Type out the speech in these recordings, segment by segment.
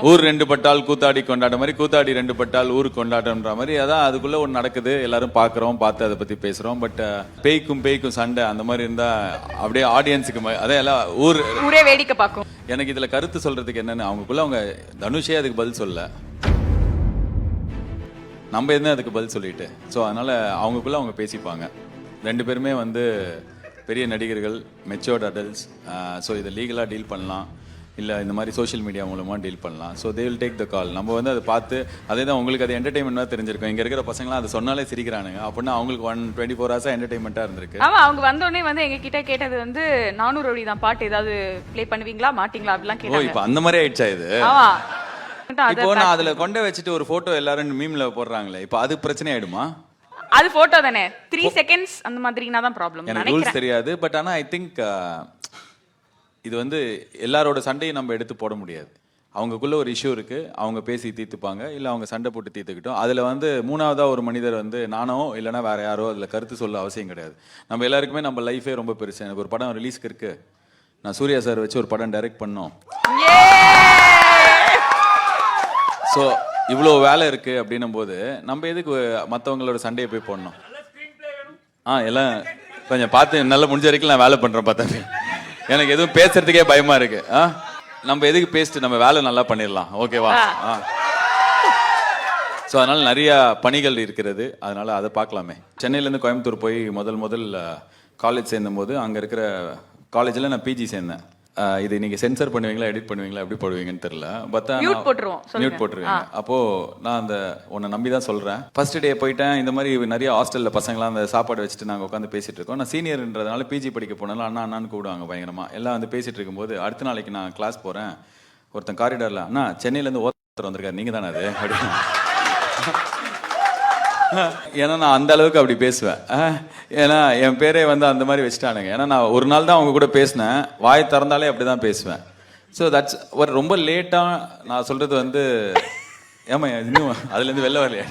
ஊர் ரெண்டு பட்டால் கூத்தாடி கொண்டாட மாதிரி கூத்தாடி ரெண்டு பட்டால் ஊர் கொண்டாட்டம்ன்ற மாதிரி அதான் அதுக்குள்ள ஒன்று நடக்குது. எல்லாரும் பார்க்குறோம், பார்த்து அதை பற்றி பேசுகிறோம். பட் பேய்க்கும் சண்டை அந்த மாதிரி இருந்தால் அப்படியே ஆடியன்ஸுக்கு அதே எல்லாம் ஊரே வேடிக்கை பார்க்கும். எனக்கு இதில் கருத்து சொல்கிறதுக்கு என்னென்னு அவங்களுக்குள்ள அவங்க தனுஷே அதுக்கு பதில் சொல்ல, நம்ம என்ன அதுக்கு பதில் சொல்லிட்டு. ஸோ அதனால் அவங்களுக்குள்ள அவங்க பேசிப்பாங்க. ரெண்டு பேருமே வந்து பெரிய நடிகர்கள், மெச்சோர்ட் அடல்ட்ஸ். ஸோ இதை லீகலாக டீல் பண்ணலாம், இல்லை இந்த மாதிரி சோஷியல் மீடியா மூலமாக டீல் பண்ணலாம். So they will take the call. நம்ம வந்து அதை பார்த்து அதே தான் உங்களுக்கு அது என்டர்டைன்மெண்ட்டாக தெரிஞ்சிருக்கும். இங்கே இருக்கிற பசங்களாம் அதை சொன்னாலே சிரிக்கிறானுங்க. அப்படின்னா அவங்களுக்கு 24 ஹவர்ஸாக என்டர்டைன்மெண்ட்டாக இருந்திருக்கு. ஆமாம், அவங்க வந்தோடனே வந்து எங்ககிட்ட கேட்டது வந்து 400 ரூபாய் தான் பாட்டு ஏதாவது ப்ளே பண்ணுவீங்களா மாட்டீங்களா அப்படிலாம் கேட்டாங்க. இப்போ அந்த மாதிரி ஆயிடுச்சா இது? ஆமாம், இப்போ நான் அதில் கொண்டு வச்சுட்டு ஒரு ஃபோட்டோ எல்லாரும் மீமில் போடுறாங்களே, இப்போ அது பிரச்சனை ஆயிடுமா? அது ஃபோட்டோ தானே, 3 செகண்ட்ஸ் அந்த மாதிரினா தான் ப்ராப்ளம். எனக்கு ரூல்ஸ் தெரியாது. பட் ஆனால் ஐ திங்க் இது வந்து எல்லாரோட சண்டையும் நம்ம எடுத்து போட முடியாது. அவங்களுக்குள்ள ஒரு இஷ்யூ இருக்குது, அவங்க பேசி தீர்த்துப்பாங்க, இல்லை அவங்க சண்டை போட்டு தீர்த்துக்கிட்டோம். அதில் வந்து மூணாவதாக ஒரு மனிதர் வந்து நானோ இல்லைனா வேற யாரோ அதில் கருத்து சொல்ல அவசியம் கிடையாது. நம்ம எல்லாருக்குமே நம்ம லைஃபே ரொம்ப பெருசு. எனக்கு ஒரு படம் ரிலீஸ்க்கு இருக்கு, நான் சூர்யா சார் வச்சு ஒரு படம் டைரக்ட் பண்ணோம். ஸோ இவ்வளோ வேலை இருக்கு அப்படின்னும் போது நம்ம எதுக்கு மற்றவங்களோட சண்டையை போய் போடணும்? எல்லாம் கொஞ்சம் பார்த்து நல்லா முடிஞ்ச வரைக்கும் நான் வேலை பண்ணுறேன். பார்த்தா எனக்கு எதுவும் பேசுறதுக்கே பயமா இருக்கு. நம்ம எதுக்கு பேசிட்டு நம்ம வேலை நல்லா பண்ணிடலாம், ஓகேவா? ஸோ அதனால நிறைய பணிகள் இருக்கிறது, அதனால அதை பார்க்கலாமே. சென்னையிலேருந்து கோயம்புத்தூர் போய் முதல் காலேஜ் சேர்ந்தும் போது அங்கே இருக்கிற காலேஜில் நான் பிஜி சேர்ந்தேன். இது நீங்க சென்சர் பண்ணுவீங்களா, எடிட் பண்ணுவீங்களா, எப்படி போடுவீங்கன்னு தெரியல. பார்த்தா மியூட் போட்டுருவீங்க. அப்போ நான் அந்த உன்னை நம்பி தான் சொல்றேன். ஃபர்ஸ்ட் டே போயிட்டேன். இந்த மாதிரி நிறைய ஹாஸ்டல்ல பசங்களாம் அந்த சாப்பாடு வச்சுட்டு நாங்கள் உட்காந்து பேசிட்டு இருக்கோம். நான் சீனியர்ன்றதுனால பிஜி படிக்க போனாலும் அண்ணான்னு கூப்பிடுவாங்க பயங்கரமா. எல்லாம் வந்து பேசிட்டு இருக்கும்போது அடுத்த நாளைக்கு நான் கிளாஸ் போறேன். ஒருத்தன் காரிடார்ல, அண்ணா சென்னையிலேருந்து ஒருத்தர் வந்திருக்காரு, நீங்க தானே அது அப்படின்னு. ஏன்னா நான் அந்த அளவுக்கு அப்படி பேசுவேன். ஏன்னா என் பேரே வந்து அந்த மாதிரி வச்சுட்டானுங்க. ஏன்னா நான் ஒரு நாள் தான் அவங்க கூட பேசினேன், வாய் திறந்தாலே அப்படி தான் பேசுவேன். ஸோ தட்ஸ் ஒரு ரொம்ப லேட்டாக நான் சொல்றது வந்து, ஏமா இன்னும் அதுலேருந்து வெளில வரலையா?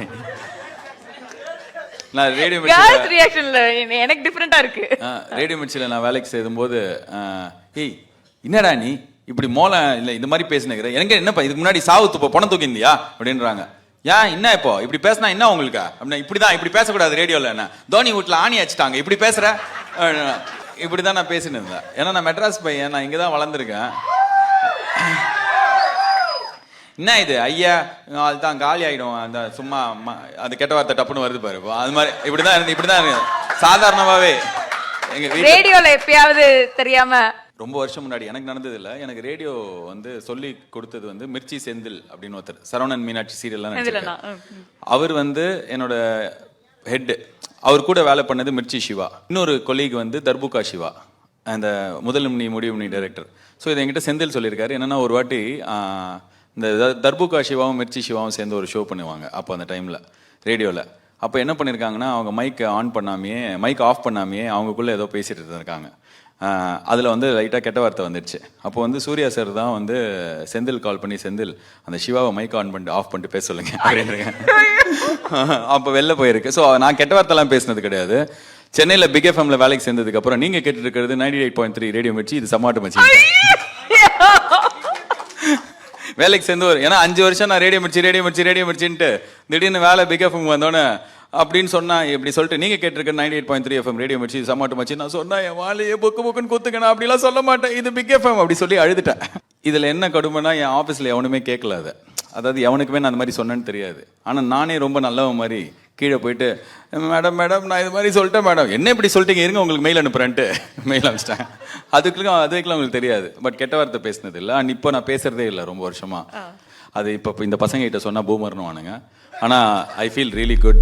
நான் ரேடியோ எனக்கு டிஃபரெண்டா இருக்கு. ரேடியோ மிர்ச்சியில் நான் வேலைக்கு செய்யும்போது, ஏய் என்னடா நீ இப்படி மோளம் இல்லை இந்த மாதிரி பேசினுக்கிற, எனக்கு என்னப்பா இதுக்கு முன்னாடி சாவு பணம் தூக்கிந்தியா அப்படின்றாங்க. ஏன் என்ன இப்போ இப்படி பேசினா என்ன உங்களுக்கு அப்படின்னா, இப்படிதான் இப்படி பேசக்கூடாது ரேடியோவில், என்ன தோனி வீட்டில் ஆணி வச்சுட்டாங்க இப்படி பேசுற, இப்படிதான் நான் பேசின்னு இருந்தேன். ஏன்னா நான் மெட்ராஸ் பையன், நான் இங்கே தான் வளர்ந்துருக்கேன். என்ன இது ஐயா அதுதான் காலி ஆகிடும், அந்த சும்மா அது கெட்ட வார்த்தை டப்புன்னு வருது பாரு, அது மாதிரி இப்படிதான் சாதாரணமாகவே எங்க ரேடியோவில் எப்பயாவது தெரியாம ரொம்ப வருஷம் முன்னாடி எனக்கு நடந்தது இல்லை. எனக்கு ரேடியோ வந்து சொல்லி கொடுத்தது வந்து மிர்ச்சி செந்தில் அப்படின்னு ஒருத்தர், சரவணன் மீனாட்சி சீரியல்லாம் நடிச்சிருக்காரு. அவர் வந்து என்னோட ஹெட். அவர் கூட வேலை பண்ணது மிர்ச்சி சிவா. இன்னொரு கொலீக் வந்து தர்புகா சிவா, அந்த முதல் முடிவு டைரக்டர். ஸோ இதை என்கிட்ட செந்தில் சொல்லியிருக்காரு. என்னன்னா ஒரு வாட்டி இந்த தர்புகா சிவாவும் மிர்ச்சி சிவாவும் சேர்ந்து ஒரு ஷோ பண்ணுவாங்க அப்போ அந்த டைமில் ரேடியோவில். அப்போ என்ன பண்ணியிருக்காங்கன்னா, அவங்க மைக் ஆஃப் பண்ணாமையே அவங்களுக்குள்ளே ஏதோ பேசிட்டு இருந்திருக்காங்க. அதில் வந்து லைட்டாக கெட்ட வார்த்தை வந்துடுச்சு. அப்போ வந்து சூர்யா சார் தான் வந்து செந்தில் கால் பண்ணி, செந்தில் அந்த சிவாவை மைக் ஆஃப் பண்ணிட்டு பேச சொல்லுங்க அப்படின்றாங்க. அப்போ வெளில போயிருக்கு. ஸோ நான் கெட்ட வார்த்தைலாம் பேசினது கிடையாது. சென்னையில் பிக் எஃப்எம்ல வேலைக்கு சேர்ந்ததுக்கு அப்புறம் நீங்க கேட்டு இருக்கிறது 98.3 ரேடியோ மிர்ச்சி, இது சமாட்டு மச்சி. வேலைக்கு சேர்ந்து ஏன்னா 5 வருஷம் நான் ரேடியோ மிர்ச்சின்ட்டு திடீர்னு வேலை பிக் எஃப்எம் வந்தோன்னே அப்படின்னு சொன்னா, இப்படி சொல்லிட்டு நீங்க கேட்டிருக்க 98.3 FM ரேடியோ மிர்ச்சி சமாட்டு மச்சி, நான் சொன்னா என் வாழையே பொக்குன்னு குத்துக்கணும் அப்படிலாம் சொல்ல மாட்டேன், இது பிக் எஃப்எம் அப்படி சொல்லி அழுதுட்டேன். இதுல என்ன கடுமைனா, என் ஆஃபீஸ்ல எவனுமே கேட்கல அதை. அதாவது எவனுக்குமே நான் அந்த மாதிரி சொன்னேன்னு தெரியாது. ஆனா நானே ரொம்ப நல்லவன் மாதிரி கீழே போயிட்டு, மேடம் நான் இது மாதிரி சொல்லிட்டேன் மேடம். என்ன இப்படி சொல்லிட்டீங்க, இருங்க உங்களுக்கு மெயில் அனுப்புறேன்ட்டு மெயில் அனுப்பிச்சிட்டேன். அதுக்கெல்லாம் உங்களுக்கு தெரியாது. பட் கெட்ட வார்த்தை பேசினது இல்லை. அண்ட் இப்போ நான் பேசுறதே இல்லை ரொம்ப வருஷமா. அது இப்போ இந்த பசங்க கிட்ட சொன்னா பூமர்னு வானுங்க. ஆனா ஐ ஃபீல் ரியலி குட்.